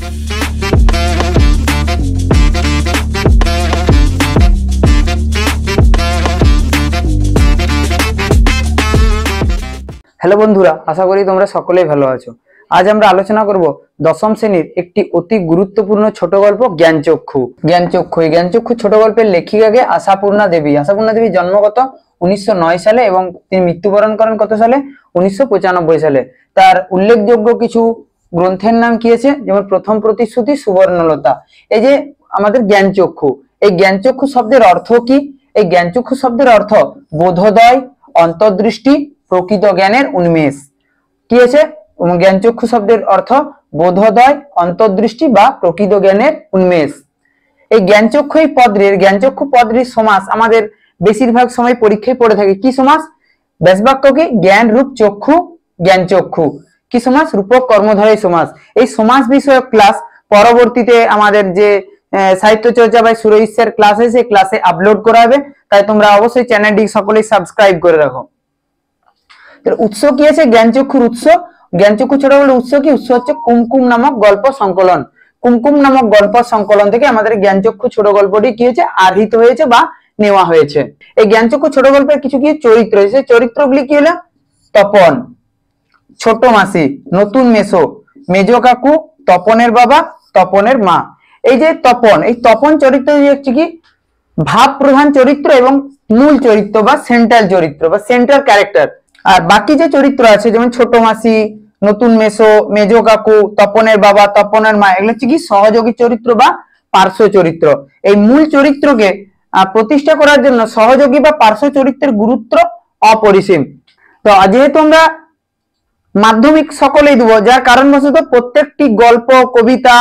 Hello বন্ধুরা, আশা করি তোমরা সকলেই ভালো আছো। আজ আমরা আলোচনা করব দশম শ্রেণীর একটি অতি গুরুত্বপূর্ণ ছোট গল্প জ্ঞানচক্ষু। এই জ্ঞানচক্ষু ছোট গল্পের লেখিকাকে আশাপূর্ণা দেবী। আশাপূর্ণা দেবী জন্ম কত 1909 সালে এবং তিনি মৃত্যুবরণ করেন কত সালে 1995 সালে। তার উল্লেখযোগ্য কিছু গ্রন্থের নাম কি আছে, যেমন প্রথম প্রতিশ্রুতি, সুবর্ণলতা। এই যে আমাদের জ্ঞানচক্ষু, এই জ্ঞানচক্ষু শব্দের অর্থ কি? এই জ্ঞানচক্ষু শব্দের অর্থ বোধোদয়, অন্তর্দৃষ্টি, প্রকৃত জ্ঞানের উন্মেষ। কি আছে? জ্ঞানচক্ষু শব্দের অর্থ বোধোদয়, অন্তর্দৃষ্টি বা প্রকৃত জ্ঞানের উন্মেষ। এই জ্ঞানচক্ষু পদের সমাস আমাদের বেশিরভাগ সময় পরীক্ষায় পড়ে থাকে। কি সমাস? ব্যাসবাক্য কি? জ্ঞান রূপ চক্ষু, জ্ঞানচক্ষু। কি সমাস? রূপক কর্মধারী সমাস। এই সমাস বিষয়ক ক্লাস পরবর্তীতে আমাদের যে সাহিত্য চর্চা বা সুরেশ্বর ক্লাস আছে, সেই ক্লাসে আপলোড করা হবে। তাই তোমরা অবশ্যই চ্যানেলটি সকলেই সাবস্ক্রাইব করে রাখো। উৎস কি আছে? জ্ঞানচক্ষুর উৎস, জ্ঞানচক্ষু ছোট গল্পের উৎস কি? উৎস হচ্ছে কুমকুম নামক গল্প সংকলন। কুমকুম নামক গল্প সংকলন থেকে আমাদের জ্ঞানচক্ষু ছোট গল্পটি কি হয়েছে? আহৃত হয়েছে বা নেওয়া হয়েছে। এই জ্ঞানচক্ষু ছোট গল্পের কিছু কি চরিত্র রয়েছে, চরিত্রগুলি কি হলো? তপন, ছোট মাসি, নতুন মেসো, মেজ কাকু, তপনের বাবা, তপনের মা। এই যে তপন, এই তপন চরিত্র হচ্ছে কি ভাব প্রধান চরিত্র এবং মূল চরিত্র বা সেন্ট্রাল চরিত্র বা সেন্ট্রাল ক্যারেক্টার। আর বাকি যে চরিত্র আছে, যেমন ছোট মাসি, নতুন মেসো, মেজ কাকু, তপনের বাবা, তপনের মা, এগুলো হচ্ছে কি সহযোগী চরিত্র বা পার্শ্ব চরিত্র। এই মূল চরিত্রকে প্রতিষ্ঠা করার জন্য সহযোগী বা পার্শ্ব চরিত্রের গুরুত্ব অপরিসীম। তো যেহেতু আমরা মাধ্যমিক সকলেই দেবো, যার কারণবশত প্রত্যেকটি গল্প, কবিতা,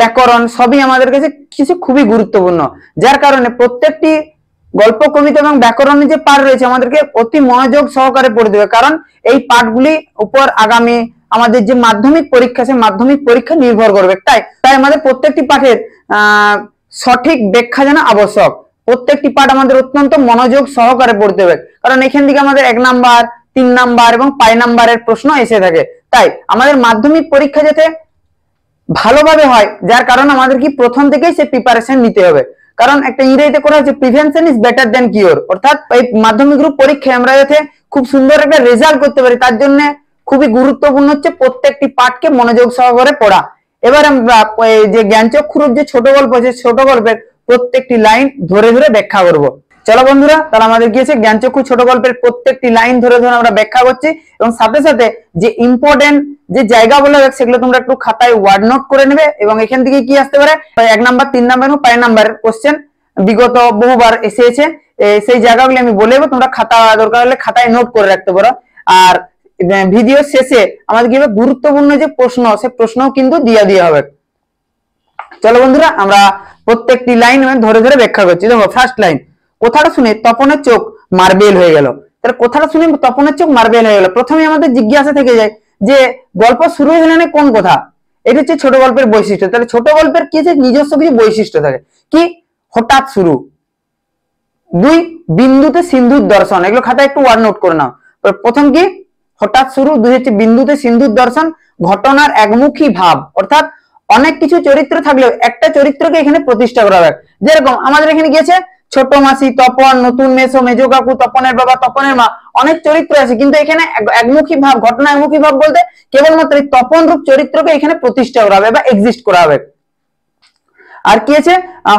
ব্যাকরণ সবই আমাদের কাছে কিছু খুবই গুরুত্বপূর্ণ। যার কারণে প্রত্যেকটি গল্প, কবিতা এবং ব্যাকরণের যে পাঠ রয়েছে আমাদেরকে অতি মনোযোগ সহকারে পড়ে দেবে, কারণ এই পাঠগুলি উপর আগামী আমাদের যে মাধ্যমিক পরীক্ষা, সেই মাধ্যমিক পরীক্ষা নির্ভর করবে। তাই আমাদের প্রত্যেকটি পাঠের সঠিক ব্যাখ্যা জানা আবশ্যক। প্রত্যেকটি পাঠ আমাদের অত্যন্ত মনোযোগ সহকারে পড়তে হবে, কারণ এখান থেকে আমাদের 1 নাম্বার, 3 নাম্বার এবং 5 নাম্বারের প্রশ্ন এসে থাকে। তাই আমাদের মাধ্যমিক পরীক্ষা যাতে ভালোভাবে হয়, যার কারণে আমাদের কি প্রথম থেকেই সে প্রিপারেশন নিতে হবে। কারণ একটা ইংরেজিতে করা হচ্ছে prevention is better then cure, অর্থাৎ এই মাধ্যমিক গ্রুপ পরীক্ষায় আমরা যাতে খুব সুন্দর একটা রেজাল্ট করতে পারি, তার জন্য খুবই গুরুত্বপূর্ণ হচ্ছে প্রত্যেকটি পাঠকে মনোযোগ সহকারে পড়া। এবার আমরা যে জ্ঞানচক্ষুর যে ছোট গল্প আছে, ছোট গল্পের প্রত্যেকটি লাইন ধরে ধরে ব্যাখ্যা করব। চলো বন্ধুরা, তাহলে আমাদের কি আছে, জ্ঞানচক্ষু ছোট গল্পের প্রত্যেকটি লাইন ধরে ধরে আমরা ব্যাখ্যা করছি, এবং সাথে সাথে যে ইম্পর্টেন্ট যে জায়গাগুলো সেগুলো তোমরা একটু খাতায় ওয়ার্ড নোট করে নেবে। এবং এখান থেকে কি আসতে পারে, 1 নাম্বার, 3 নাম্বার এবং 5 নাম্বারের কোশ্চেন বিগত বহুবার এসেছে। সেই জায়গাগুলো আমি বলে দেবো, তোমরা খাতা দরকার হলে খাতায় নোট করে রাখতে পারো। আর ভিডিও শেষে আমাদের কি হবে, গুরুত্বপূর্ণ যে প্রশ্ন, সে প্রশ্নও কিন্তু দিয়ে হবে। চলো বন্ধুরা, আমরা প্রত্যেকটি লাইন ধরে ধরে ব্যাখ্যা করছি। দেখো, ফার্স্ট লাইন, কথাটা শুনে তপনের চোখ মার্বেল হয়ে গেল। তাহলে কথাটা শুনে তপনের চোখ মার্বেল হয়ে গেল। প্রথমে আমাদের জিজ্ঞাসা থেকে যায় যে গল্প শুরু হলো না কোন কথা? এটা হচ্ছে ছোট গল্পের বৈশিষ্ট্য। তাহলে ছোট গল্পের কি আছে, নিজস্ব কিছু বৈশিষ্ট্য থাকে। কি? হঠাৎ শুরু। 2, বিন্দুতে সিন্ধুর দর্শন। এগুলো খাতায় একটু ওয়ার্ড নোট করে নাও। প্রথম কি? হঠাৎ শুরু। 2 হচ্ছে বিন্দুতে সিন্ধুর দর্শন। ঘটনার একমুখী ভাব, অর্থাৎ অনেক কিছু চরিত্র থাকলেও একটা চরিত্রকে এখানে প্রতিষ্ঠা করা হবে। যেরকম আমাদের এখানে গিয়েছে ছোট মাসি, তপন, নতুন মেসো, মেজ কাকু, তপনের বাবা, তপনের মা, অনেক চরিত্র আছে, কিন্তু এখানে একমুখী ভাব, ঘটনা একমুখী ভাব বলতে কেবলমাত্র তপন রূপ চরিত্রকে এখানে প্রতিষ্ঠা করা হবে বা এক্সিস্ট করা হবে। আর কি আছে,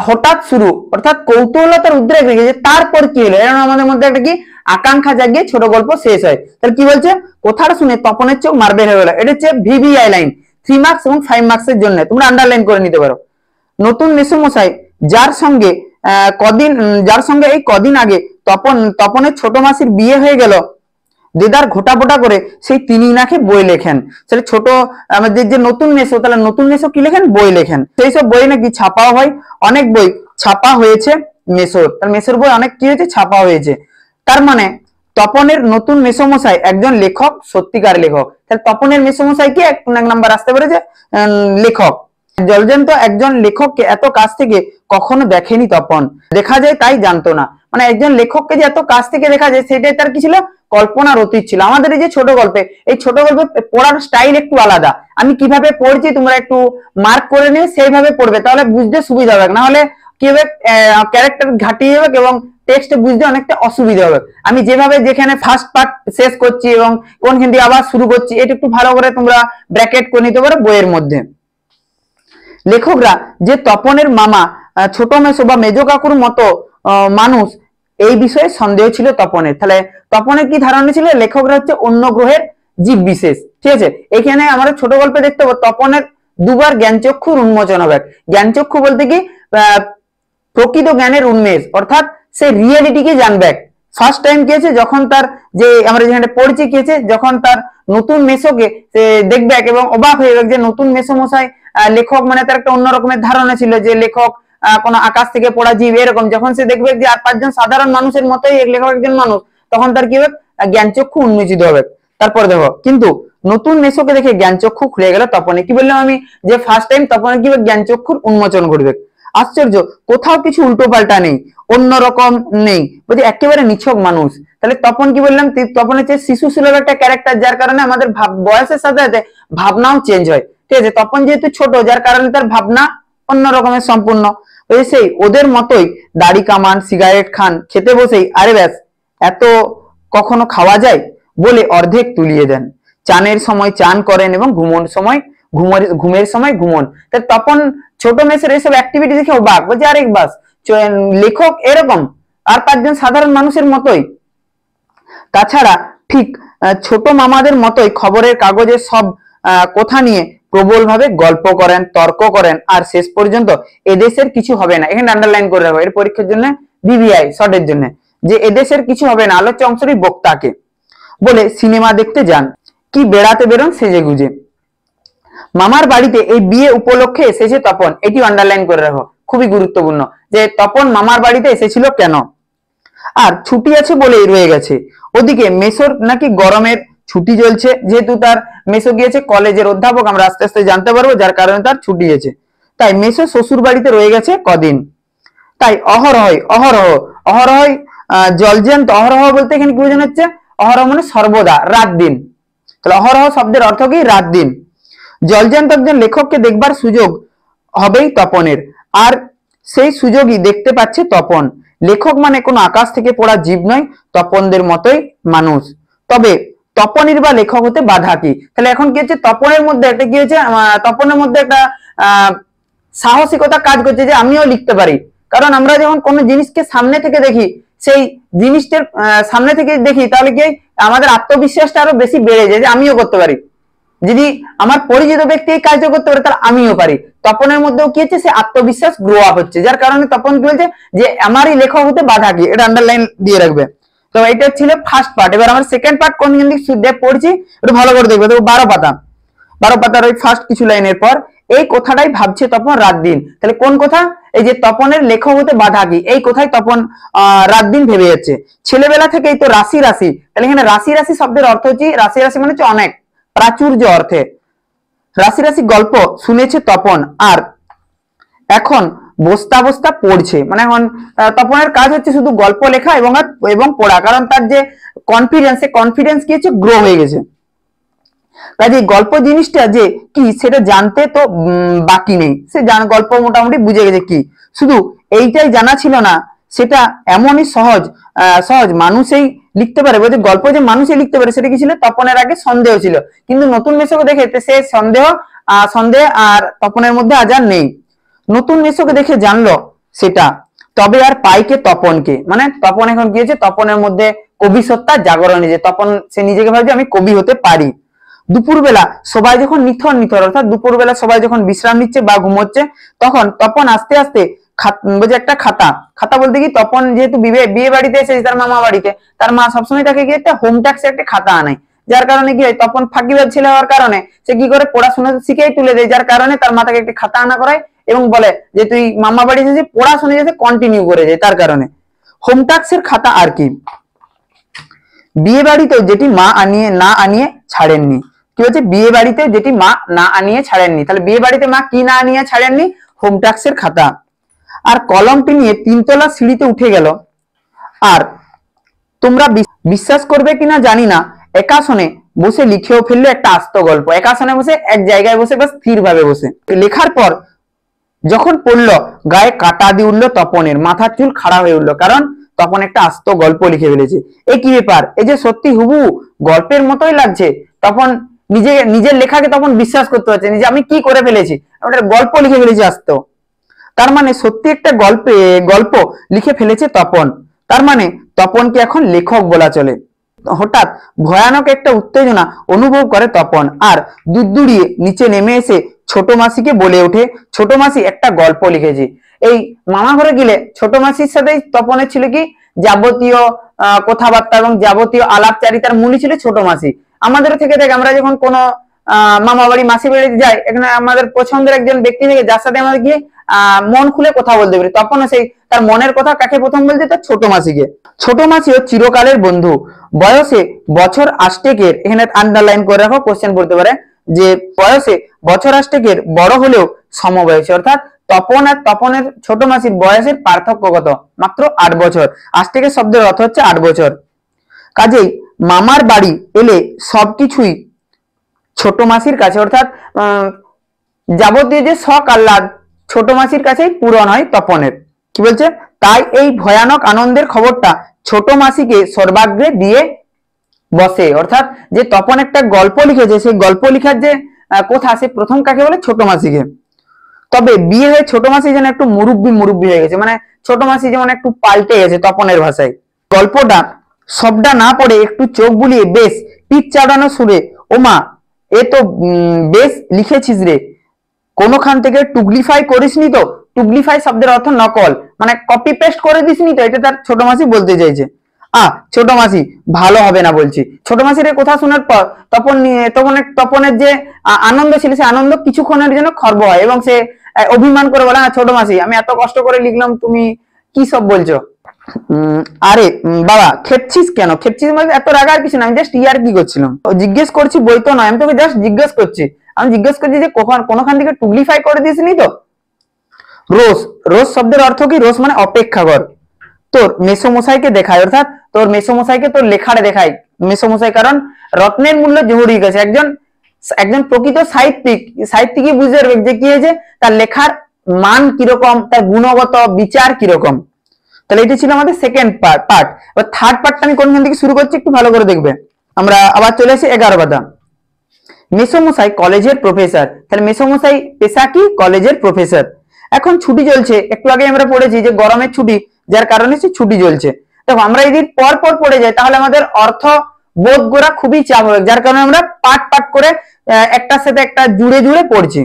হঠাৎ শুরু, অর্থাৎ কৌতূহলতার উদ্রেক রেখেছে, তারপর কি হলো, এর আমাদের মধ্যে একটা কি আকাঙ্ক্ষা জাগিয়ে ছোট গল্প শেষ হয়। তাহলে কি বলছে, কথাটা শুনে তপনের চোখ মার্বেল হয়ে গেল। এটা হচ্ছে ভিভিআই লাইন, 3 মার্কস এবং 5 মার্কসের জন্য তোমরা আন্ডারলাইন করে নিতে পারো। নতুন মেসোমশাই, যার সঙ্গে এই কদিন আগে তপনের ছোট মাসির বিয়ে হয়ে গেল, দেদার ঘোটাপোটা করে সেই তিনি নাকি বই লেখেন। তাহলে ছোট আমাদের যে নতুন মেসো, তাহলে নতুন মেসো কি লেখেন? বই লেখেন। সেই সব বই নাকি ছাপাও হয়, অনেক বই ছাপা হয়েছে মেসোর। তাহলে মেসোর বই অনেক কি হয়েছে, ছাপা হয়েছে। তার মানে তপনের নতুন মেসোমশাই একজন লেখক, সত্যিকার লেখক। তাহলে তপনের মেসোমশাই কি 1 নাম্বার আসতে পারে যে লেখক। জলজন্ত একজন লেখককে এত কাছ থেকে কখনো দেখেনি তপন, দেখা যায় তাই জানতো না। মানে একজন লেখককে যে এত কাছ থেকে দেখা যায় সেটাই তার কি ছিল, কল্পনার অতীত ছিল। আমাদের এই যে ছোট গল্পে, এই ছোট গল্পে পড়ার স্টাইল একটু আলাদা। আমি কিভাবে পড়ছি তোমরা একটু মার্ক করে নিয়ে সেইভাবে পড়বে, তাহলে বুঝতে সুবিধা হবে। না হলে কি হবে, ক্যারেক্টার ঘাটিয়ে যাবে এবং টেক্সট বুঝতে অনেকটা অসুবিধা হবে। আমি যেভাবে যেখানে ফার্স্ট পার্ট শেষ করছি এবং কোনখান থেকে আবার শুরু করছি, এটা একটু ভালো করে তোমরা ব্র্যাকেট করে নিতে পারো বইয়ের মধ্যে। লেখকরা যে তপনের মামা, ছোট মেসো বা মেজো কাকুর মতো মানুষ, এই বিষয়ে সন্দেহ ছিল তপনের। তাহলে তপনের কি ধারণা ছিল, লেখকরা হচ্ছে অন্য গ্রহের জীব বিশেষ। ঠিক আছে, এখানে আমরা ছোট গল্পে দেখতে পাবো তপনের দুবার জ্ঞানচক্ষুর উন্মোচন হবে। জ্ঞানচক্ষু বলতে কি, প্রকৃত জ্ঞানের উন্মেষ, অর্থাৎ সে রিয়েলিটিকে জানবে। ফার্স্ট টাইম কি আছে, যখন তার যে আমরা যেখানে পড়ছি কি আছে, যখন তার নতুন মেসোকে সে দেখবে এবং অবাক হয়ে যাবে যে নতুন মেসো মশাই লেখক, মানে তার একটা অন্য রকমের ধারণা ছিল যে লেখক কোন আকাশ থেকে পড়া জীব এরকম। যখন সে দেখবে যে আর পাঁচজন সাধারণ মানুষের মতোই লেখক একজন মানুষ, তখন তার কি হবে, জ্ঞানচক্ষু উন্মোচিত হবে। তারপর দেখো, কিন্তু নতুন মেসোকে দেখে জ্ঞানচক্ষু খুলে গেল তপনে। কি বললাম আমি, যে ফার্স্ট টাইম তপনে কি হবে, জ্ঞানচক্ষুর উন্মোচন ঘটবে। আশ্চর্য, কোথাও কিছু উল্টো পাল্টা নেই, অন্যরকম নেই, বলছে একেবারে নিছক মানুষ। তাহলে তপন কি বললাম, তপন হচ্ছে শিশু সুলভ একটা ক্যারেক্টার, যার কারণে আমাদের বয়সের সাথে সাথে ভাবনাও চেঞ্জ হয়। ঠিক আছে, তপন যেহেতু ছোট, যার কারণে তার ভাবনা অন্য রকমের সম্পূর্ণ। সেই ওদের মতোই দাড়ি কামান, সিগারেট খান, খেতে বসেই আরে ব্যাস এত কখনো খাওয়া যায় বলে অর্ধেক তুলিয়ে দেন। চানের সময় চান করেন এবং ঘুমের সময় ঘুমন। তপন ছোট মেসের এইসব অ্যাক্টিভিটি দেখে অবাক, বলছে আরেক বাস লেখক এরকম আর পাঁচজন সাধারণ মানুষের মতোই। তাছাড়া ঠিক ছোট মামাদের মতোই খবরের কাগজের সব কথা নিয়ে প্রবল ভাবে গল্প করেন, তর্ক করেন, আর শেষ পর্যন্ত এদেশের কিছু হবে না। এখানে আন্ডারলাইন করে রাখো, এর পরীক্ষার জন্য বিবিআই শর্টের জন্য, যে এদেশের কিছু হবে না আলোচ্য অংশটি বক্তাকে বলে সিনেমা দেখতে যান, কি বেড়াতে বেরোন সেজে গুজে। মামার বাড়িতে এই বিয়ে উপলক্ষে এসেছে তপন, এটি আন্ডারলাইন করে রাখো, খুবই গুরুত্বপূর্ণ, যে তপন মামার বাড়িতে এসেছিল কেন। আর ছুটি আছে বলেই রয়ে গেছে। ওদিকে মেসোর নাকি গরমের ছুটি চলছে, যেহেতু তার মেসো গিয়েছে কলেজের অধ্যাপক, আমরা আস্তে আস্তে জানতে পারবো, যার কারণে তার ছুটি আছে। তাই মেসো শ্বশুর বাড়িতে রয়ে গেছে কদিন। তাই অহরহ জলজ্যান্ত, অহরহ বলতে এখানে কি বোঝানো হচ্ছে, অহরহ মানে সর্বদা, রাত দিন। তাহলে অহরহ শব্দের অর্থ কি, রাত দিন। জলজ্যান্ত একজন লেখককে দেখবার সুযোগ হবেই তপনের, আর সেই সুযোগই দেখতে পাচ্ছে তপন। লেখক মানে কোনো আকাশ থেকে পড়া জীব নয়, তপনদের মতোই মানুষ। তবে তপনের বা লেখক হতে বাধা কি? তাহলে এখন কি হচ্ছে, তপনের মধ্যে একটা কি হচ্ছে, তপনের মধ্যে একটা সাহসিকতা কাজ করছে যে আমিও লিখতে পারি। কারণ আমরা যখন কোনো জিনিসকে সামনে থেকে দেখি, সেই জিনিসটার সামনে থেকে দেখি, তাহলে কি আমাদের আত্মবিশ্বাসটা আরো বেশি বেড়ে যায় যে আমিও করতে পারি। যদি আমার পরিচিত ব্যক্তি এই কাজটা করতে পারে, তাহলে আমিও পারি। তপনের মধ্যেও কি হচ্ছে, সে আত্মবিশ্বাস গ্রো আপ হচ্ছে, যার কারণে তপন কি বলছে যে আমারই লেখক হতে বাধা কি, এটা আন্ডারলাইন দিয়ে রাখবে। তো এটা ছিল ফার্স্ট পার্ট। এবার আমরা সেকেন্ড পার্ট কোন দিক পড়ছি একটু ভালো করে দেখবে। দেখো 12 পাতার ওই ফার্স্ট কিছু লাইনের পর এই কথাটাই ভাবছে তপন রাত দিন। তাহলে কোন কথা, এই যে তপনের লেখক হতে বাধা কি, এই কথাই তপন রাত দিন ভেবে যাচ্ছে। ছেলেবেলা থেকেই তো রাশি, তাহলে এখানে রাশি শব্দের অর্থ হচ্ছে, রাশি মানে হচ্ছে অনেক, প্রাচুর্য অর্থে। রাশি গল্প শুনেছে তপন, আর এখন বস্তা পড়ছে। মানে এখন তপনের কাজ হচ্ছে শুধু গল্প লেখা এবং পড়া, কারণ তার যে কনফিডেন্স কি হচ্ছে, গ্রো হয়ে গেছে। কাজে গল্প জিনিসটা যে কি সেটা জানতে তো বাকি নেই, সে গল্প মোটামুটি বুঝে গেছে কি, শুধু এইটাই জানা ছিল না সেটা এমনই সহজ মানুষই লিখতে পারে। বলছে গল্প যে মানুষই লিখতে পারে, সেটা কি ছিল, তপনের আগে সন্দেহ ছিল, কিন্তু নতুন মেসোকে দেখে সে সন্দেহ আর তপনের মধ্যে আজ আর নেই। নতুন মেসোকে দেখে জানলো সেটা, তবে আর পাইকে তপনকে, মানে তপন এখন গিয়েছে, তপনের মধ্যে কবি সত্তার জাগরণ, যে তপন সে নিজেকে ভাবছে আমি কবি হতে পারি। দুপুরবেলা সবাই যখন নিথর, অর্থাৎ দুপুরবেলা সবাই যখন বিশ্রাম নিচ্ছে বা ঘুমোচ্ছে, তখন তপন আস্তে আস্তে বলছে একটা খাতা বলতে কি, তপন যেহেতু বিয়ে বাড়িতে এসেছে তার মামা বাড়িতে, তার মা সবসময় তাকে গিয়ে একটা হোম ট্যাক্সের একটা খাতা আনায়, যার কারণে কি হয়, তপন ফাঁকিবাজ ছেলে হওয়ার কারণে সে কি করে পড়াশোনা শিখেই তুলে দেয়, যার কারণে তার মা তাকে একটা খাতা আনা করায় এবং বলে যে তুই মামা বাড়ি এসেছিস, পড়াশোনা যাতে কন্টিনিউ করে যায়, তার কারণে হোম ট্যাক্সের খাতা। আর কি বিয়ে বাড়িতেও যেটি মা না আনিয়ে ছাড়েননি, কি হচ্ছে, বিয়ে বাড়িতে যেটি মা না আনিয়ে ছাড়েননি। তাহলে বিয়ে বাড়িতে মা কি না আনিয়ে ছাড়েননি? হোম ট্যাক্সের খাতা। আর কলমটি নিয়ে 3তলা সিঁড়িতে উঠে গেল। আর তোমরা বিশ্বাস করবে কিনা জানি না, একাসনে বসে লিখেও ফেললো একটা আস্ত গল্প। একাসনে বসে, এক জায়গায় বসে, বা স্থির ভাবে বসে লেখার পর যখন পড়লো, গায়ে কাটা দিয়ে উঠলো তপনের, মাথার চুল খাড়া হয়ে উঠলো, কারণ তপন একটা আস্ত গল্প লিখে ফেলেছে। এই কি ব্যাপার, এই যে সত্যি হুবহু গল্পের মতোই লাগছে। তখন নিজের লেখাকে তখন বিশ্বাস করতে পারছে যে আমি কি করে ফেলেছি, আমি একটা গল্প লিখে ফেলেছি আস্ত। তার মানে সত্যি একটা গল্প লিখে ফেলেছে তপন। তার মানে তপনকে এখন লেখক বলা চলে। হঠাৎ ভয়ানক একটা উত্তেজনা অনুভব করে তপন, আর দুড়দুড়িয়ে নিচে নেমে এসে ছোট মাসিকে বলে ওঠে, ছোট মাসি একটা গল্প লিখেছি। এই মামা ঘরে গেলে ছোট মাসির সাথে তপনের ছিল কি যাবতীয় কথাবার্তা এবং যাবতীয় আলাপচারিতার মূলই ছিল ছোট মাসি। আমাদের থেকে আমরা যখন কোনো মামা বাড়ি মাসি বাড়িতে যাই, এখানে আমাদের পছন্দের একজন ব্যক্তি থেকে যার সাথে আমাদের গিয়ে মন খুলে কথা বলতে পারি, তখন সেই তার মনের কথা কাকে প্রথম বলতে, তার ছোট মাসিকে। ছোট মাসিও চিরকালের বন্ধু, বয়সে বছর আষ্টেকের, এখানে আন্ডারলাইন করে রাখো, কোশ্চেন করতে পারে যে বয়সে বছর আষ্টেকের বড় হলেও সমবয়সী, অর্থাৎ তপন আর তপনের ছোট মাসির বয়সের পার্থক্য কত? মাত্র 8 বছর। আষ্টেকের শব্দের অর্থ হচ্ছে 8 বছর। কাজেই মামার বাড়ি এলে সবকিছুই ছোট মাসির কাছে, অর্থাৎ যাবতীয় যে শখ আহ্লাদ ছোট মাসির কাছেই পূরণ হয় তপনের। কি বলছে, তাই এই ভয়ানক আনন্দের খবরটা ছোট মাসিকে সর্বাগ্রে দিয়ে বসে। অর্থাৎ যে তপন একটা গল্প লিখেছে, সেই গল্প লিখার যে কথা, সে প্রথম কাকে বলে? ছোট মাসিকে। তবে বিয়ে হয়ে ছোট মাসি যেন একটু মুরব্বি হয়ে গেছে, মানে ছোট মাসি যেমন একটু পাল্টে গেছে তপনের ভাষায়। গল্পটা সবটা না পড়ে একটু চোখ বুলিয়ে বেশ পিঠ চাড়ানো সুরে, ওমা এ তো বেশ লিখেছিস রে, কোনোখান থেকে টুগলিফাই করিসনি তো? টুগলিফাই শব্দের অর্থ নকল, মানে কপি পেস্ট করে দিসনি তো, এটা তার ছোট মাসি বলতে চাইছে। ছোট মাসি ভালো হবে না বলছি। ছোট মাসির এই কথা শোনার পর তপনের যে আনন্দ ছিল, সে আনন্দ কিছুক্ষণের জন্য খর্ব হয় এবং সে অভিমান করে বলে, ছোট মাসি আমি এত কষ্ট করে লিখলাম, তুমি কি সব বলছো? আরে বাবা খেপছিস কেন? খেপছিস মানে এত রাগার কিছু না, আমি জাস্ট ইয়ার কি করছিলাম, জিজ্ঞেস করছি, বই তো নয়, আমি তোকে জাস্ট জিজ্ঞেস করছি। আমি জিজ্ঞেস করছি যে কোনখান থেকে টুগলিফাই করে দিসনি তো? রোজ, রোজ শব্দের অর্থ কি? রোজ মানে অপেক্ষা কর। তোর মেসোমশাইকে দেখায়, অর্থাৎ তোর মেসোমশাইকে তোর লেখারে দেখায় মেসোমশাই, কারণ রত্নের মূল্য জহুরি গেছে। একজন প্রকৃত সাহিত্যিকই বুঝতে পারবে যে কি হয়েছে, তার লেখার মান কিরকম, তার গুণগত বিচার কিরকম। তাহলে এটা ছিল আমাদের সেকেন্ড পার্ট। এবার থার্ড পার্টটা আমি কোনখান থেকে শুরু করছি একটু ভালো করে দেখবে। আমরা আবার চলে আসি 11 পাতা। মেসোমশাই কলেজের প্রফেসর। তাহলে মেসোমশাই পেশা কি? কলেজের প্রফেসর। এখন ছুটি চলছে, একটু আগে আমরা পড়েছি যে গরমের ছুটি, যার কারণে সে ছুটি চলছে। দেখো আমরা যদি পর পড়ে যাই তাহলে আমাদের অর্থ বোধ করা খুবই চাপ হবে, যার কারণে আমরা পার্ট করে একটার সাথে একটা জুড়ে পড়ছি।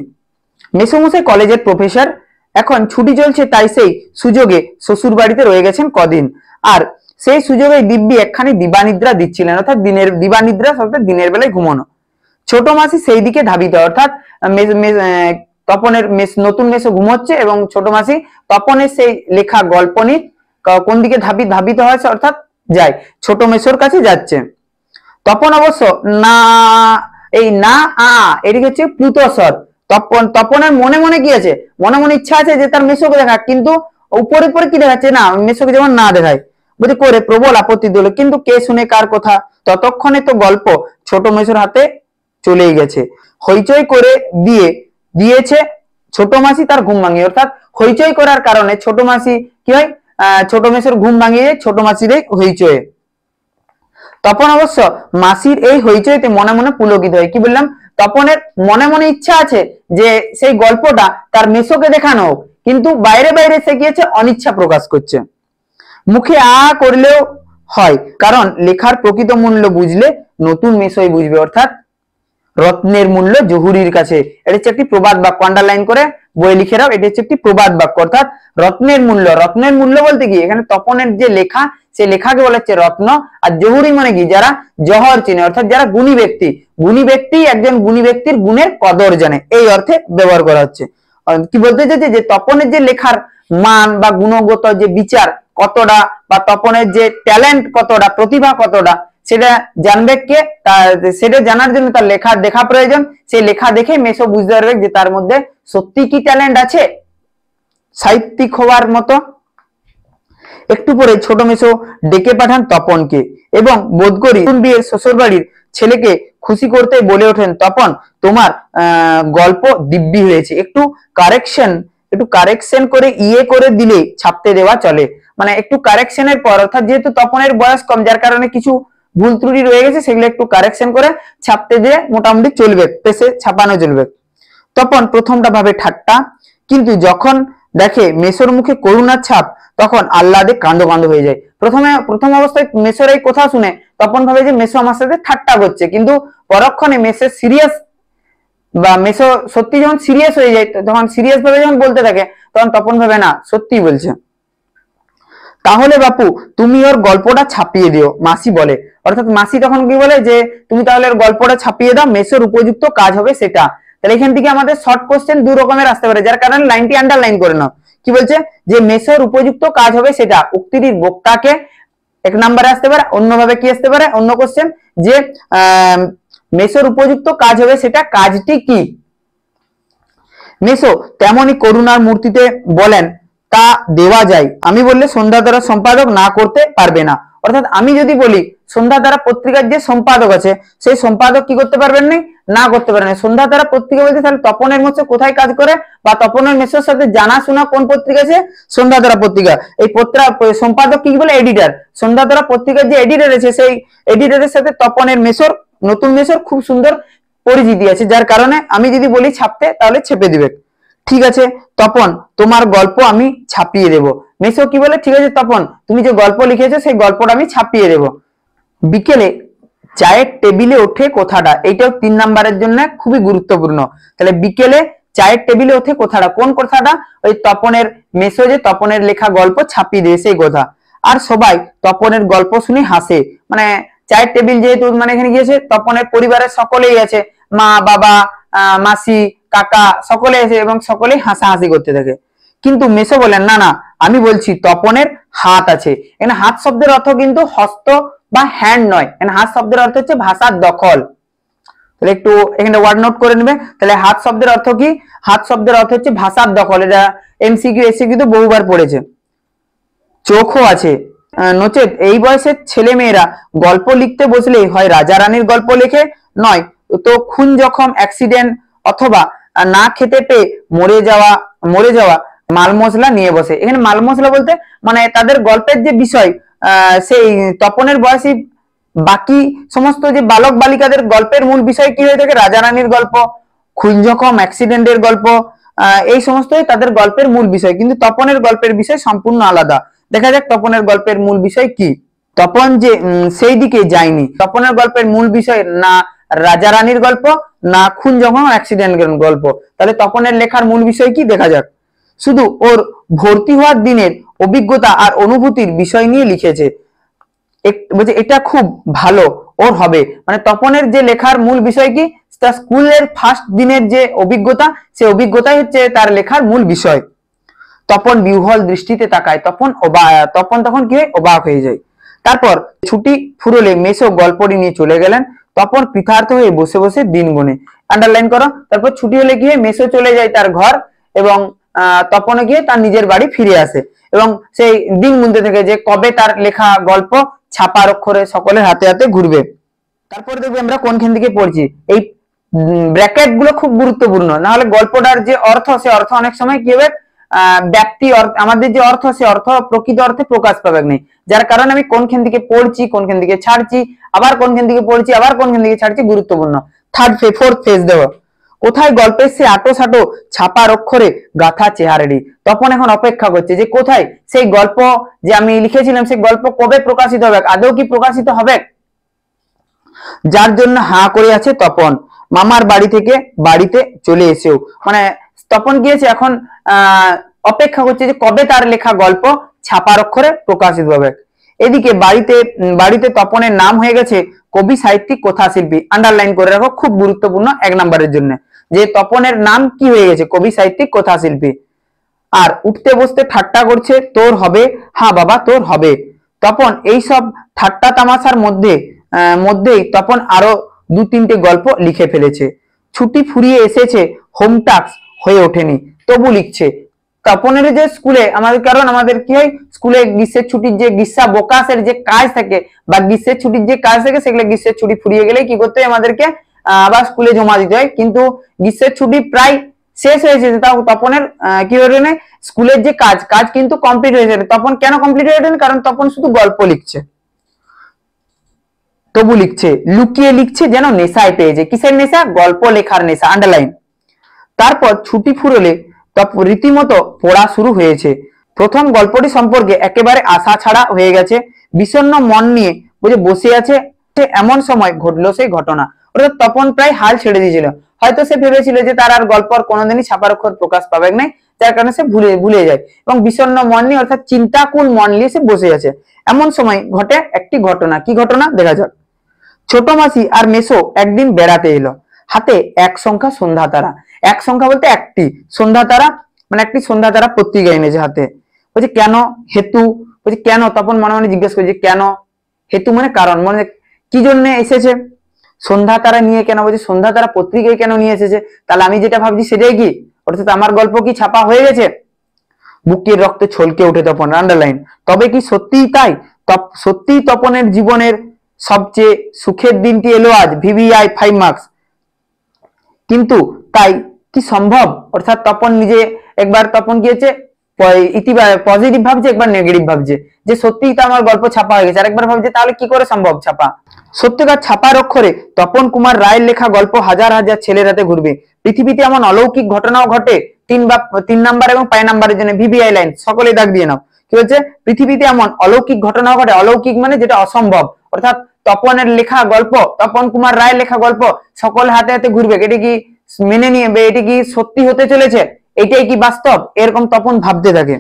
মেসোমশাই কলেজের প্রফেসর, এখন ছুটি চলছে, তাই সেই সুযোগে শ্বশুর বাড়িতে রয়ে গেছেন কদিন। আর সেই সুযোগে দিব্যি একখানি দিবানিদ্রা দিচ্ছিলেন, অর্থাৎ দিবানিদ্রা অর্থাৎ দিনের বেলায় ঘুমানো। ছোট মাসি সেই দিকে ধাবিত, অর্থাৎ তপনের নতুন মেসো ঘুমোচ্ছে এবং ছোট মাসি তপনের সেই লেখা গল্প নিয়ে কোন দিকে ধাবিত হয়েছে, অর্থাৎ যায় ছোট মেসোর কাছে যাচ্ছে। তপন অবশ্য না, এই না এদিকে হচ্ছে প্লুতস্বর। তপনের মনে কি আছে? মনে ইচ্ছা আছে যে তার মেসোকে দেখা, কিন্তু উপরে কি দেখাচ্ছে? না, মেসোকে যেমন না দেখায়, বুঝে করে প্রবল আপত্তি দিল, কিন্তু কে শুনে কার কথা? ততক্ষণে তো গল্প ছোট মেসোর হাতে চলেই গেছে। হইচই করে দিয়েছে ছোট মাসি তার ঘুম ভাঙিয়ে, অর্থাৎ হইচই করার কারণে ছোট মাসি কি হয়, ছোট মেসোর ঘুম ভাঙিয়ে ছোট মাসির এই হইচয়ে। তপন অবশ্য মাসির এই হইচইতে মনে পুলকিত হয়। কি বললাম? তপনের মনে ইচ্ছা আছে যে সেই গল্পটা তার মেসোকে দেখানো হোক, কিন্তু বাইরে সে গিয়েছে অনিচ্ছা প্রকাশ করছে। মুখে করলেও হয়, কারণ লেখার প্রকৃত মূল্য বুঝলে নতুন মেসোই বুঝবে, অর্থাৎ রত্নের মূল্য জহুরির কাছে। এটা হচ্ছে একটি প্রবাদ বাক্য, আন্ডারলাইন করে বই লিখে রাও, এটা হচ্ছে একটি প্রবাদ বাক্য। অর্থাৎ রত্নের মূল্য বলতে কি, এখানে তপনের যে লেখা, সেই লেখাকে বলা হচ্ছে রত্ন। আর জহুরি মানে কি, যারা জহর চিনে, অর্থাৎ যারা গুণী ব্যক্তি একজন গুণী ব্যক্তির গুণের কদর জানে, এই অর্থে ব্যবহার করা হচ্ছে। কি বলতে চাইছে যে তপনের যে লেখার মান বা গুণগত যে বিচার কতটা, বা তপনের যে ট্যালেন্ট কতটা, প্রতিভা কতটা, সেটা জানবে কে, সেটা জানার জন্য তার লেখা দেখা প্রয়োজন। সেই লেখা দেখে মেসো বুঝতে পারবে যে তার মধ্যে সত্যি কি ট্যালেন্ট আছে সাহিত্যিক হওয়ার মতো। একটু পরে ছোট মেসো ডেকে পাঠান তপনকে এবং বোধ করি বিয়ের শ্বশুর বাড়ির ছেলেকে খুশি করতে বলে ওঠেন, তপন তোমার গল্প দিব্যি হয়েছে, একটু কারেকশন করে করে দিলে ছাপতে দেওয়া চলে। মানে একটু কারেকশনের পর, অর্থাৎ যেহেতু তপনের বয়স কম যার কারণে কিছু ভুল ত্রুটি রয়ে গেছে, সেগুলো একটু কারেকশন করে ছাপতে দিয়ে মোটামুটি চলবে, পেসে ছাপানো চলবে। তপন প্রথমটা ভাবে ঠাট্টা, কিন্তু যখন দেখে মেসোর মুখে করুণার ছাপ তখন আহ্লাদে কান্দ হয়ে যায়। প্রথম অবস্থায় মেসোর এই কথা শুনে তপন ভাবে যে মেসো আমার সাথে ঠাট্টা করছে, কিন্তু পরক্ষণে মেসো সিরিয়াস বা মেসো সত্যি যখন সিরিয়াস হয়ে যায়, তখন সিরিয়াস ভাবে যখন বলতে থাকে, তখন তপন ভাবে না সত্যি বলছে। তাহলে বাপু তুমি ওর গল্পটা ছাপিয়ে দিও, মাসি বলে। অর্থাৎ মাসি তখন কি বলে যে তুমি তাহলে ওর গল্পটা ছাপিয়ে দাও, মেসোর উপযুক্ত কাজ হবে সেটা। তাহলে এখান থেকে আমাদের শর্ট কোশ্চেন দু রকমের আসতে পারে, যার কারণে লাইনটি আন্ডারলাইন করে নাও। কি বলছে যে মেসোর উপযুক্ত কাজ হবে সেটা, উক্তিটির বক্তাকে এক নম্বরে আসতে পারে। অন্যভাবে কি আসতে পারে, অন্য কোশ্চেন যে মেসোর উপযুক্ত কাজ হবে সেটা, কাজটি কি? মেসো তেমনি করুণার মূর্তিতে বলেন, তা দেওয়া যায়, আমি বললে সন্ধ্যা দ্বারা সম্পাদক না করতে পারবে না। অর্থাৎ আমি যদি বলি সন্ধ্যা দ্বারা পত্রিকার যে সম্পাদক আছে সেই সম্পাদক কি করতে পারবেন না করতে পারেন। সন্ধ্যা দ্বারা পত্রিকা বলতে তাহলে তপনের মেসো কোথায় কাজ করে, বা তপনের মেসোর সাথে জানাশোনা কোন পত্রিকা আছে, সন্ধ্যা দ্বারা পত্রিকা। এই সম্পাদক কি বলে, এডিটর। সন্ধ্যা দ্বারা পত্রিকার যে এডিটর আছে সেই এডিটরের সাথে তপনের মেসোর, নতুন মেসোর খুব সুন্দর পরিচিতি আছে, যার কারণে আমি যদি বলি ছাপতে তাহলে ছেপে দিবে। ঠিক আছে তপন তোমার গল্প আমি ছাপিয়ে দেব। মেসো কি বলে, ঠিক আছে তপন তুমি যে গল্প লিখেছো সেই গল্পটা আমি ছাপিয়ে দেব। বিকেলে চায়ের টেবিলে ওঠে কথাটা, এইটাও 3 নাম্বারের জন্য খুবই গুরুত্বপূর্ণ। তাহলে বিকেলে চায়ের টেবিলে ওঠে কথাটা, কোন কথাটা, ওই তপনের মেসো যে তপনের লেখা গল্প ছাপিয়ে দেয় সেই কথা। আর সবাই তপনের গল্প শুনে হাসে। মানে চায়ের টেবিল যেহেতু মানে এখানে গিয়েছে, তপনের পরিবারের সকলেই আছে, মা বাবা মাসি কাকা সকলে আছে এবং সকলেই হাসাহাসি করতে থাকে। কিন্তু মেসো বলেন না না আমি বলছি তপনের হাত আছে। এখানে হাত শব্দের অর্থ কিন্তু হস্ত বা হ্যান্ড নয়, এখানে হাত শব্দের অর্থ হচ্ছে ভাষার দখল। তাহলে একটু এখানে ওয়ার্ড নোট করে নেবে। তাহলে হাত শব্দের অর্থ কি, হাত শব্দের অর্থ হচ্ছে ভাষার দখল। এটা এমসিকিউ এসিকিউ তো বহুবার পড়েছে। চোখও আছে, নচেত এই বয়সের ছেলে মেয়েরা গল্প লিখতে বসলেই হয় রাজা রানীর গল্প লেখে, নয় তো খুন জখম অ্যাক্সিডেন্ট অথবা না খেতে পেয়ে মরে যাওয়া মাল মশলা নিয়ে বসে। এখানে মাল মশলা বলতে মানে তাদের গল্পের যে বিষয়, সেই তপনের বয়সী বাকি সমস্ত যে বালক বালিকাদের গল্পের মূল বিষয় কি হয়ে থাকে, রাজা রানীর গল্প, খুন জখম অ্যাক্সিডেন্টের গল্প, এই সমস্তই তাদের গল্পের মূল বিষয়। কিন্তু তপনের গল্পের বিষয় সম্পূর্ণ আলাদা। দেখা যাক তপনের গল্পের মূল বিষয় কি। তপন যে সেই দিকে যায়নি, তপনের গল্পের মূল বিষয় না রাজা রানীর গল্প, না খুন জখম অ্যাক্সিডেন্ট গল্প। তাহলে তপনের লেখার মূল বিষয় কি দেখা যাক। শুধু ওর ভর্তি হওয়ার দিনের অভিজ্ঞতা আর অনুভূতির বিষয় নিয়ে লিখেছে। বলছে এটা খুব ভালো ওর হবে। মানে তপনের যে লেখার মূল বিষয় কি, তার স্কুলের ফার্স্ট দিনের যে অভিজ্ঞতা, সেই অভিজ্ঞতাই হচ্ছে তার লেখার মূল বিষয়। তপন বিহ্বল দৃষ্টিতে তাকায়, তপন তখন কি হয়, অবাক হয়ে যায়। তারপর ছুটি ফুরলে মেসো গল্পটি নিয়ে চলে গেলেন। তপন কৃতার্থ হয়ে বসে বসে দিন গুনে, আন্ডারলাইন করো। তারপর ছুটি হলে গিয়ে মেসো চলে যায় তার ঘর এবং তপন গিয়ে তার নিজের বাড়ি ফিরে আসে এবং সেই দিন গুনতে থাকে যে কবে তার লেখা গল্প ছাপার অক্ষরে সকলের হাতে হাতে ঘুরবে। তারপর দেখবে আমরা কোনখান থেকে পড়ছি, এই ব্র্যাকেট গুলো খুব গুরুত্বপূর্ণ, না হলে গল্পটার যে অর্থ সে অর্থ অনেক সময় কি হবে, ব্যক্তি আমাদের যে অর্থ সে অর্থ প্রকৃত অর্থে প্রকাশ পাবে না। যার কারণে আমি কোনখান থেকে পড়ছি, কোনখান থেকে ছাড়ছি, আবার কোনখান থেকে পড়ছি, আবার কোনখান থেকে ছাড়ছি, গুরুত্বপূর্ণ। ফোর্থ ফেজ দেওয়া, কোথায় গল্পের সে আটো সাটো ছাপার অক্ষরে গাথা চেহারাটি। তখন এখন অপেক্ষা করছে যে কোথায় সেই গল্প যে আমি লিখেছিলাম সেই গল্প কবে প্রকাশিত হবে, আদৌ কি প্রকাশিত হবে, যার জন্য হাঁ করে আছে তপন। মামার বাড়ি থেকে বাড়িতে চলে এসেও মানে তপন গিয়েছে এখন অপেক্ষা করছে যে কবে তার লেখা গল্প ছাপার অক্ষরে প্রকাশিত হবে। এদিকে বাড়িতে তপনের নাম হয়ে গেছে কবি সাহিত্যিক কথা শিল্পী। আন্ডারলাইন করে রাখো, খুব গুরুত্বপূর্ণ 1 নম্বরের জন্য, যে তপনের নাম কি হয়ে গেছে, কবি সাহিত্যিক কথা শিল্পী। আর উঠতে বসতে ঠাট্টা করছে, তোর হবে, হ্যাঁ বাবা তোর হবে। তপন এই সব ঠাট্টা তামাশার মধ্যে মধ্যেই তপন আরো 2-3টে গল্প লিখে ফেলেছে। ছুটি ফুরিয়ে এসেছে, হোম টাস্ক হয়ে ওঠেনি, তবু লিখছে। তপনের যে স্কুলে আমাদের, কারণ আমাদের কি হয়, স্কুলে গ্রীষ্মের ছুটির যে গ্রীষ্মাবকাশের যে কাজ থাকে বা গ্রীষ্মের ছুটির যে কাজ থাকে, সেগুলো গ্রীষ্মের ছুটি ফুরিয়ে গেলে কি করতে হয়, আমাদেরকে আবার স্কুলে জমা দিতে হয়। কিন্তু গ্রীষ্মের ছুটি প্রায় শেষ হয়েছে, তাও তপনের কি হয়ে না, স্কুলের যে কাজ কিন্তু কমপ্লিট হয়েছে। তপন কেন কমপ্লিট হয়ে ওঠেনি? কারণ তপন শুধু গল্প লিখছে, তবু লিখছে, লুকিয়ে লিখছে, যেন নেশায় পেয়েছে। কিসের নেশা? গল্প লেখার নেশা, আন্ডারলাইন। তারপর ছুটি ফুরলে রীতিমতো পড়া শুরু হয়েছে। প্রথম গল্পটি সম্পর্কে একেবারে আশা ছাড়া হয়ে গেছে, বিষণ্ণ মন নিয়ে বসে আছে। এমন সময় ঘটলো সেই ঘটনা, অর্থাৎ তপন প্রায় হাল ছেড়ে দিয়েছিল। হয়তো সে ভেবেছিল যে তার আর গল্প আর কোনোদিনই ছাপার অক্ষর প্রকাশ পাবে নাই, যার কারণে সে ভুলে যায় এবং বিষণ্ণ মন নিয়ে অর্থাৎ চিন্তাকুল মন নিয়ে সে বসে আছে। এমন সময় ঘটে একটি ঘটনা। কি ঘটনা? দেখা যাক। ছোট মাসি আর মেসো একদিন বেড়াতে এলো, হাতে এক সংখ্যা সন্ধ্যা তারা। এক সংখ্যা বলতে একটি সন্ধ্যা তারা, মানে একটি সন্ধ্যা তারা পত্রিকা এনেছে হাতে। বলছে কেন? হেতু। বলছে কেন? তখন মনে মনে জিজ্ঞেস করছে কেন। হেতু মানে কারণ, মানে কি জন্য এসেছে সন্ধ্যা তারা নিয়ে। কেন? বলছে সন্ধ্যা তারা পত্রিকায় কেন নিয়ে এসেছে। তাহলে আমি যেটা ভাবছি সেটাই কি, অর্থাৎ আমার গল্প কি ছাপা হয়ে গেছে। বুকের রক্তে ছলকে ওঠে তপন, আন্ডারলাইন। তবে কি সত্যিই তাই? সত্যিই তপনের জীবনের সবচেয়ে সুখের দিনটি এলো আজ, ভিভিআই 5 মার্কস। কিন্তু তাই কি সম্ভব? অর্থাৎ তপন নিজে একবার, তপন কি হচ্ছে, পজিটিভ ভাবছে, একবার নেগেটিভ ভাবছে যে সত্যিই তো আমার গল্প ছাপা হয়ে গেছে, আর একবার ভাবছে তাহলে কি করে সম্ভব ছাপা। সত্যিকার ছাপার অক্ষরে তপন কুমার রায়ের লেখা গল্প হাজার হাজার ছেলের হাতে ঘুরবে। পৃথিবীতে এমন অলৌকিক ঘটনাও ঘটে। 3 নাম্বার এবং 5 নাম্বারের জন্য ভিভিআই লাইন সকলে দাগ দিয়ে নাও। কি হচ্ছে? পৃথিবীতে এমন অলৌকিক ঘটনাও ঘটে। অলৌকিক মানে যেটা অসম্ভব, অর্থাৎ তপনের লেখা গল্প, তপন কুমার রায়ের লেখা গল্প সকল হাতে হাতে ঘুরবে। এটি কি মেনে নিয়ে, এটি কি সত্যি হতে চলেছে, এটাই কি বাস্তব, এরকম তপন ভাবতে থাকে।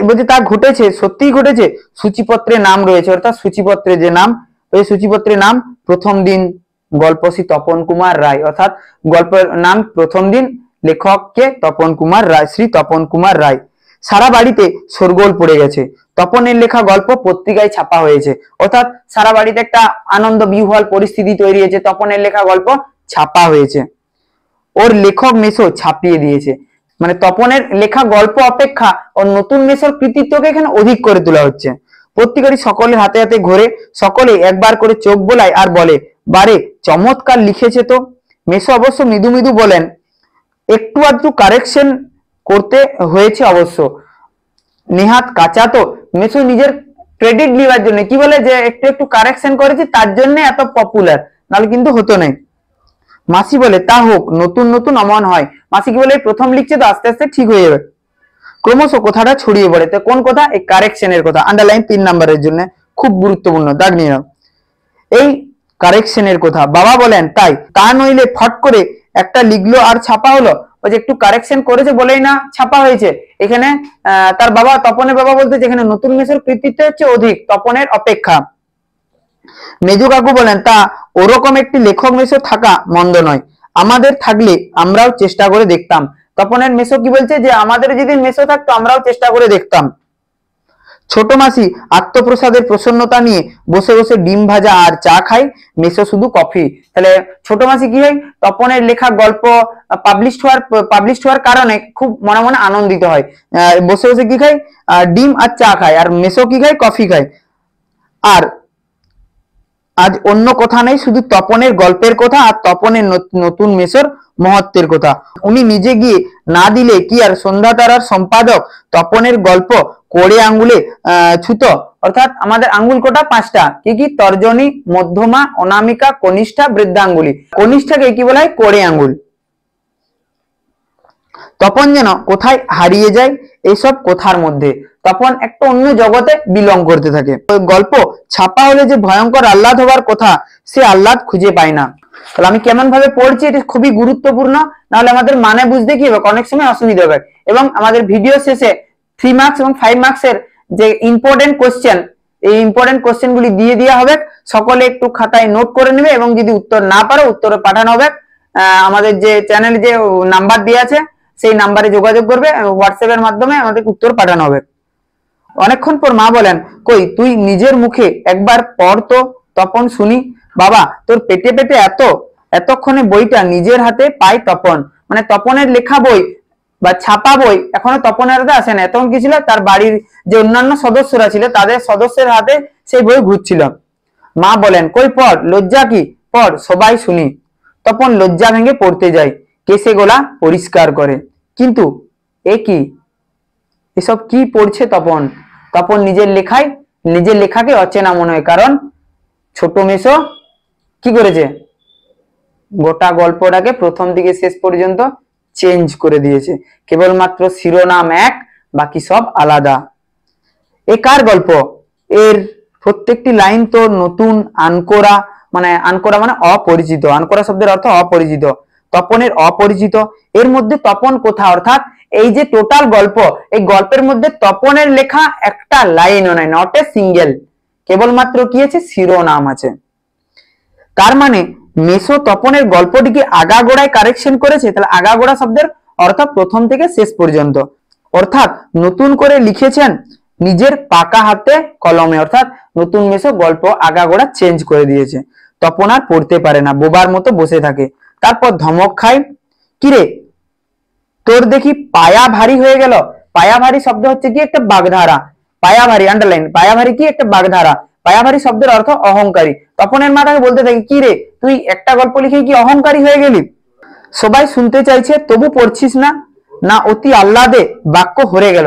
বলছে তা ঘটেছে, সত্যিই ঘটেছে। সূচিপত্রে নাম রয়েছে, অর্থাৎ সূচিপত্রে যে নাম, ওই সূচিপত্রে নাম প্রথম দিন গল্প শ্রী তপন কুমার রায়, অর্থাৎ গল্পের নাম প্রথম দিন, লেখককে তপন কুমার রায়, শ্রী তপন কুমার রায়। সারা বাড়িতে শোরগোল পড়ে গেছে, তপনের লেখা গল্প পত্রিকায় ছাপা হয়েছে। অর্থাৎ সারা বাড়িতে একটা আনন্দ বিহ্বল পরিস্থিতি তৈরি হয়েছে, তপনের লেখা গল্প ছাপা হয়েছে। ওর লেখক মেসো ছাপিয়ে দিয়েছে, মানে তপনের লেখা গল্প অপেক্ষা ওর নতুন মেসোর কৃতিত্বকে এখানে অধিক করে তোলা হচ্ছে। পত্রিকাটি সকলের হাতে হাতে ঘোরে, সকলে একবার করে চোখ বোলায় আর বলে, বারে চমৎকার লিখেছে তো। মেসো অবশ্য মৃদু মৃদু বলেন, একটু আধটু কারেকশন করতে হয়েছে অবশ্য, নেহাত কাঁচা তো। মেসো নিজের ক্রেডিট নেওয়ার জন্য কি বলে, যে একটু একটু কারেকশন করেছি তার জন্য এত পপুলার, নাহলে কিন্তু হতো না। মাসি বলে, তা হোক, নতুন নতুন অমন হয়। মাসি কি বলে, প্রথম লিখছে তো আস্তে আস্তে ঠিক হয়ে যাবে। ক্রমশ কথাটা ছড়িয়ে পড়ে। তো কোন কথা? এই কারেকশনের কথা, আন্ডারলাইন 3 নাম্বারের জন্য খুব গুরুত্বপূর্ণ, দাগ নিয়ে নাও। এই কারেকশনের কথা বাবা বলেন, তাই তা নইলে ফট করে একটা লিখলো আর ছাপা হলো। ওই যে একটু কারেকশন করেছে বলেই না ছাপা হয়েছে। এখানে তার বাবা, তপনের বাবা বলতে, যেখানে নতুন মেসের কৃতিত্ব হচ্ছে অধিক তপনের অপেক্ষা। মেজু কাকু বলেন, তা ওরকম একটি লেখক মেসো থাকা মন্দ নয়, আমাদের থাকলে আমরাও চেষ্টা করে দেখতাম। তপনের মেসো কি বলছে, যে আমাদের যদি মেসো থাকতো আমরাও চেষ্টা করে দেখতাম। ছোট মাসি আত্মপ্রসাদের প্রসন্নতা নিয়ে বসে বসে ডিম ভাজা আর চা খাই, মেসো শুধু কফি। তাহলে ছোট মাসি কি হয়, তপনের লেখা গল্প পাবলিশ হওয়ার কারণে খুব মনে মনে আনন্দিত হয়, বসে বসে কি খায়, ডিম আর চা খায়। আর মেসো কি খায়? কফি খায়। আর আজ অন্য কথা নেই, শুধু তপনের গল্পের কথা আর তপনের নতুন মেসোর মহত্বের কথা। উনি নিজে গিয়ে না দিলে কি আর সন্ধ্যা তারার সম্পাদক তপনের গল্প কোড়ে আঙ্গুলে ছুতো। অর্থাৎ আমাদের আঙ্গুল কোটা 5টা, কি কি? তর্জনী, মধ্যমা, অনামিকা, কনিষ্ঠা, বৃদ্ধাঙ্গুলি। কনিষ্ঠাকে কি বলা হয়? কোড়ে আঙ্গুল। তপন যেন কোথায় হারিয়ে যায় এইসব কথার মধ্যে। তপন একটা অন্য জগতে বিলং করতে থাকে। ওই গল্প ছাপা হলে যে ভয়ঙ্কর আহ্লাদ হবার কথা, সে আহ্লাদ খুঁজে পায় না। তাহলে আমি কেমন ভাবে পড়ছি, এটা খুবই গুরুত্বপূর্ণ, নাহলে আমাদের মানে বুঝতে কি হবে, অনেক সময় অসুবিধা হবে। এবং আমাদের ভিডিও শেষে 3 মার্কস এবং 5 মার্কসের যে ইম্পর্টেন্ট কোশ্চেন, এই ইম্পর্টেন্ট কোশ্চেন গুলি দিয়ে দেওয়া হবে। সকলে একটু খাতায় নোট করে নেবে এবং যদি উত্তর না পারো উত্তরে পাঠানো হবে। আমাদের যে চ্যানেলে যে নাম্বার দেওয়া আছে সেই নাম্বারে যোগাযোগ করবে, হোয়াটসঅ্যাপ এর মাধ্যমে আমাদের উত্তর পাঠানো হবে। অনেকক্ষণ পর মা বলেন, কই তুই নিজের মুখে একবার পড় তো। তপন শুনি। বাবা তোর পেটে পেটে এতক্ষণে বইটা নিজের হাতে পাই তপন। মানে তপনের লেখা বই বা ছাপা বই এখনো তপনের হাতে আসে না। তখন কি ছিল, তার বাড়ির যে অন্যান্য সদস্যরা ছিল তাদের সদস্যের হাতে সেই বই ঘুরছিল। মা বলেন, কই পড়, লজ্জা কি, পড় সবাই শুনি। তপন লজ্জা ভেঙে পড়তে যায়, কেসে গলা পরিষ্কার করে। কিন্তু এ কি, এসব কি পড়ছে তপন? তপন নিজের লেখাকে অচেনা মনে হয়, কারণ ছোট মেসো কি করেছে, গোটা গল্পটাকে প্রথম থেকে শেষ পর্যন্ত চেঞ্জ করে দিয়েছে। কেবলমাত্র শিরোনাম এক, বাকি সব আলাদা। এ কার গল্প? এর প্রত্যেকটি লাইন তো নতুন, আনকোরা। আনকোরা মানে অপরিচিত, আনকোরা শব্দের অর্থ অপরিচিত। তপনের অপরিচিত, এর মধ্যে তপন কোথা? অর্থাৎ এই যে টোটাল গল্প, এই গল্পের মধ্যে তপনের লেখা একটা লাইনও নাই, নট এ সিঙ্গেল। কেবলমাত্র কি আছে, শিরোনাম আছে। তার মানে মেসো তপনের গল্পটিকে আগাগোড়ায় কারেকশন করেছে। তাহলে আগাগোড়া শব্দের অর্থ প্রথম থেকে শেষ পর্যন্ত, অর্থাৎ নতুন করে লিখেছেন নিজের পাকা হাতে কলমে। অর্থাৎ নতুন মেসো গল্প আগাগোড়া চেঞ্জ করে দিয়েছে। তপন আর পড়তে পারে না, বোবার মতো বসে থাকে। তারপর ধমক খায়, কিরে তোর দেখি পায়া ভারী হয়ে গেল। পায়া ভারী শব্দ হচ্ছে কি, একটা বাগধারা। পায়া ভারী, আন্ডারলাইন, পায়া ভারী কি, একটা বাগধারা। পায়া ভারী শব্দের অর্থ অহংকারী। তপনের মা তাকে বলতে থাকে, কি রে তুই একটা গল্প লিখে কি অহংকারী হয়ে গেলি? সবাই শুনতে চাইছে তবু পড়ছিস না, না অতি আহ্লাদে বাক্য হরে গেল।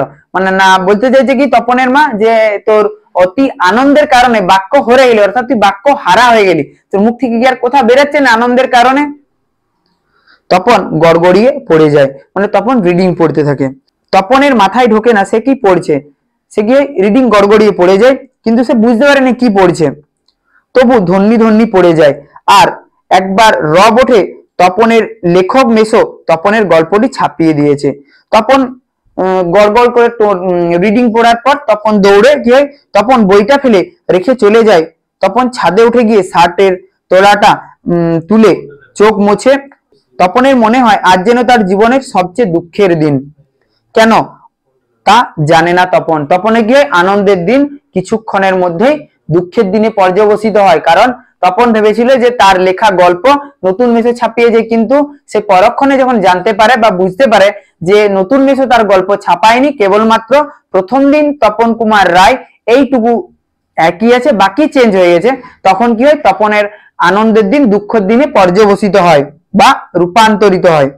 না বলতে চাইছে কি তপনের মা, যে তোর অতি আনন্দের কারণে বাক্য হরে গেলি, অর্থাৎ তুই বাক্য হারা হয়ে গেলি, তোর মুখ থেকে কি আর কথা বেরোচ্ছে না আনন্দের কারণে? তপন গড়গড়িয়ে পড়ে যায়, তপন রিডিং পড়তে থাকে। তপনের মাথায় ঢোকে না সে কি পড়ছে। সে গিয়ে রিডিং গড়গড়িয়ে পড়ে যায়, কিন্তু সে বুঝতে পারেনি কি পড়ছে। তবু ধন্যি ধন্যি পড়ে যায়। আর একবার রব ওঠে, তপনের লেখক মেসো তপনের গল্পটি ছাপিয়ে দিয়েছে। তপন গড়গড় করে রিডিং পড়ার পর তপন দৌড়ে গিয়ে তপন বইটা ফেলে রেখে চলে যায়। তপন ছাদে উঠে গিয়ে শার্টের তোলাটা তুলে চোখ মুছে। তপনের মনে হয় আজ যেন তার জীবনের সবচেয়ে দুঃখের দিন। কেন তা জানে না তপন। তপনে গিয়ে আনন্দের দিন কিছুক্ষণের মধ্যেই দুঃখের দিনে পর্যবসিত হয়। কারণ তপন ভেবেছিল যে তার লেখা গল্প নতুন মেসো ছাপিয়েছে, কিন্তু সে পরক্ষণে যখন জানতে পারে বা বুঝতে পারে যে নতুন মেসো তার গল্প ছাপায়নি, কেবলমাত্র প্রথম দিন তপন কুমার রায় এইটুকু একই আছে, বাকি চেঞ্জ হয়ে গেছে, তখন কি হয়, তপনের আনন্দের দিন দুঃখের দিনে পর্যবসিত হয় বা রূপান্তরিত হয়।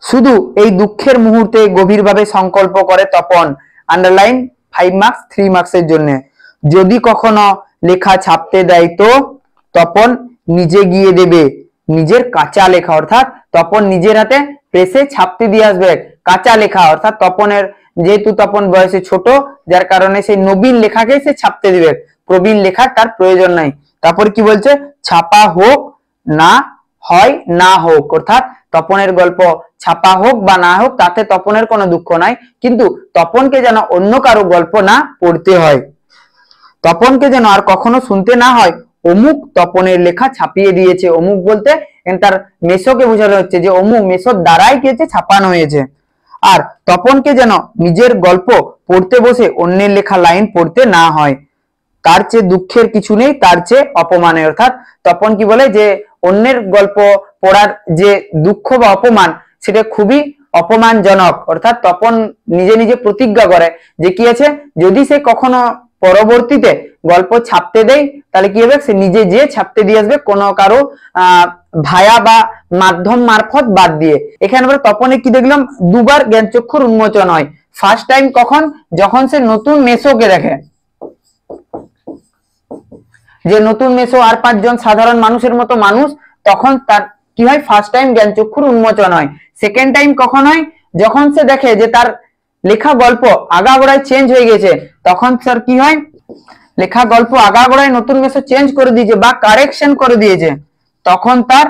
শুধু এই দুঃখের মুহূর্তে গভীরভাবে সংকল্প করে তপন, আন্ডারলাইন 5 মার্কস 3 মার্কসের জন্য, যদি কখনো লেখা ছাপতে দেয় তো তপন নিজে গিয়ে দেবে নিজের কাঁচা লেখা। অর্থাৎ তপন নিজের হাতে প্রেসে ছাপতে দিয়ে আসবে কাঁচা লেখা। অর্থাৎ তপনের, যেহেতু তপন বয়সে ছোট, যার কারণে সেই নবীন লেখাকে সে ছাপতে দিবে, প্রবীণ লেখার তার প্রয়োজন নাই। তারপর কি বলছে, ছাপা হোক না হয় না হোক, অর্থাৎ তপনের গল্প ছাপা হোক বা না হোক তাতে তপনের কোনো দুঃখ নাই, কিন্তু তপনকে যেন অন্য কারো গল্প না পড়তে হয়, তপনকে যেন আর কখনো শুনতে না হয় অমুক তপনের লেখা ছাপিয়ে দিয়েছে। অমুক বলতে তার মেসোকে বোঝানো হচ্ছে যে অমুক মেসোর দ্বারাই কেছে ছাপানো হয়েছে। আর তপনকে যেন নিজের গল্প পড়তে বসে অন্যের লেখা লাইন পড়তে না হয়। তার চেয়ে দুঃখের কিছু নেই, তার চেয়ে অপমানের। অর্থাৎ তপন কি বলে, যে অন্যের গল্প পড়ার যে দুঃখ বা অপমান, সেটা খুবই অপমানজনক। অর্থাৎ তপন নিজে নিজে প্রতিজ্ঞা করে যে কি আছে, যদি সে কখনো পরবর্তীতে গল্প ছাপতে দেয় তাহলে কি হবে, সে নিজে যেয়ে ছাপতে দিয়ে আসবে, কোনো কারো ভায়া বা মাধ্যম মারফত বাদ দিয়ে। এখানে আমরা তপনে কি দেখলাম, দুবার জ্ঞানচক্ষুর উন্মোচন হয়। ফার্স্ট টাইম কখন, যখন সে নতুন মেসোকে দেখে, যে নতুন মেসো আর 5 জন সাধারণ মানুষের মতো মানুষ, তখন তার কি হয়, ফার্স্ট টাইম জ্ঞানচক্ষুর উন্মোচন হয়। সেকেন্ড টাইম কখন হয়, যখন সে দেখে যে তার লেখা গল্প আগাগোড়ায় চেঞ্জ হয়ে গেছে, তখন স্যার কি হয়, লেখা গল্প আগাগোড়ায় নতুন মেসো চেঞ্জ করে দিয়েছে বা কারেকশন করে দিয়েছে, তখন তার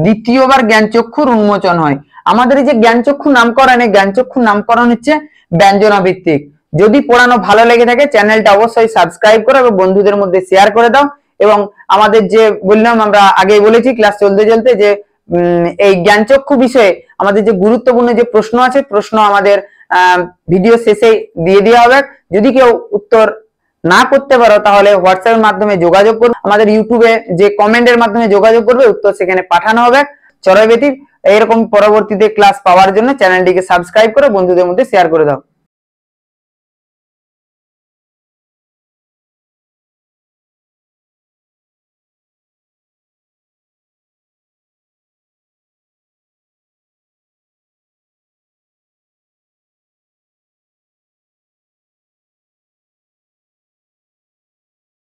দ্বিতীয়বার জ্ঞানচক্ষুর উন্মোচন হয়। আমাদের এই যে জ্ঞানচক্ষু নামকরণ, এই জ্ঞানচক্ষু নামকরণ হচ্ছে ব্যঞ্জনা ভিত্তিক। যদি পড়ানো ভালো লেগে থাকে চ্যানেলটা অবশ্যই সাবস্ক্রাইব করো এবং বন্ধুদের মধ্যে শেয়ার করে দাও। এবং আমাদের যে বললাম, আমরা আগেই বলেছি ক্লাস চলতে চলতে, যে এই জ্ঞানচক্ষু বিষয়ে আমাদের যে গুরুত্বপূর্ণ যে প্রশ্ন আছে, প্রশ্ন আমাদের ভিডিও শেষে দিয়ে দেওয়া হবে। যদি কেউ উত্তর না করতে পারো তাহলে হোয়াটসঅ্যাপের মাধ্যমে যোগাযোগ করবে, আমাদের ইউটিউবে যে কমেন্টের মাধ্যমে যোগাযোগ করবে উত্তর সেখানে পাঠানো হবে। চরৈবেতি এরকম পরবর্তীতে ক্লাস পাওয়ার জন্য চ্যানেলটিকে সাবস্ক্রাইব করে বন্ধুদের মধ্যে শেয়ার করে দাও।